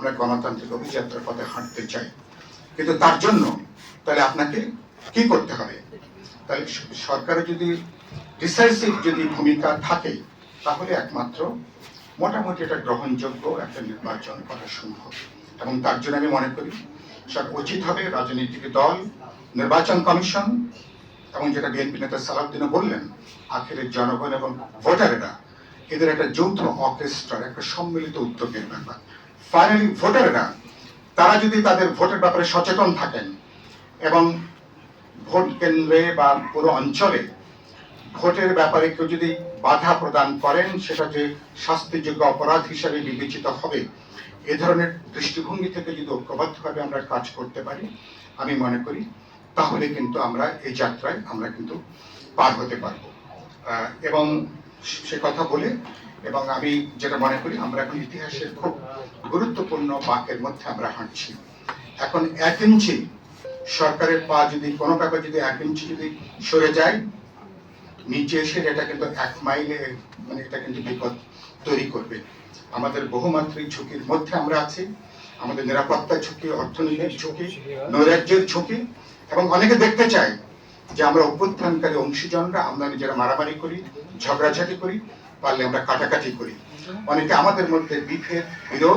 আমরা গণতান্ত্রিক অভিযাত্রার পথে হাঁটতে চাই, কিন্তু তার জন্য তাহলে আপনাকে কি করতে হবে? তাহলে সরকারের যদি ডিসাইসিভ যদি ভূমিকা থাকে, তাহলে একমাত্র মোটামুটি এটা গ্রহণযোগ্য একটা নির্বাচন করা সম্ভব। এবং তার জন্য আমি মনে করি উচিত হবে রাজনৈতিক দল, নির্বাচন কমিশন, এবং যেটা বিএনপি নেতা সালাউদ্দিনও বললেন, আখেরে জনগণ এবং ভোটারেরা এদের একটা যৌথ অর্কেস্ট্রার একটা সম্মিলিত উদ্যোগের ব্যাপার। ফাইনালি ভোটারেরা তারা যদি তাদের ভোটের ব্যাপারে সচেতন থাকেন এবং ভোট কেন্দ্রে বা পুরো অঞ্চলে ভোটের ব্যাপারে কেউ যদি বাধা প্রদান করেন, সেটা যে শাস্তিযোগ্য অপরাধ হিসাবে বিবেচিত হবে, এ ধরনের দৃষ্টিভঙ্গি থেকে যদি ঐক্যবদ্ধভাবে আমরা কাজ করতে পারি, আমি মনে করি তাহলে কিন্তু আমরা এই যাত্রায় আমরা কিন্তু পার হতে পারব। এবং সে কথা বলে, এবং আমি যেটা মনে করি আমরা এখন ইতিহাসের খুব গুরুত্বপূর্ণ বাঁকের মধ্যে আমরা হাঁটছি। এখন 1 ইঞ্চি সরকারের পা যদি কোনো ব্যাপারে যদি 1 ইঞ্চি যদি সরে যায় নিচে এসে, এটা কিন্তু 1 মাইলে মানে এটা কিন্তু বিপদ তৈরি করবে। আমাদের বহুমাত্রিক ঝুঁকির মধ্যে আমরা আছি, আমাদের নিরাপত্তার ঝুঁকি, অর্থনৈতিক ঝুঁকি, নৈরাজ্যের ঝুঁকি, এবং অনেকে দেখতে চায় যে আমরা অভ্যুত্থানকারী অংশীজনরা আমরা নিজেরা মারামারি করি, ঝগড়াঝাটি করি, পারলে আমরা কাটাকাটি করি। অনেকে আমাদের মধ্যে বিভেদ, বিরোধ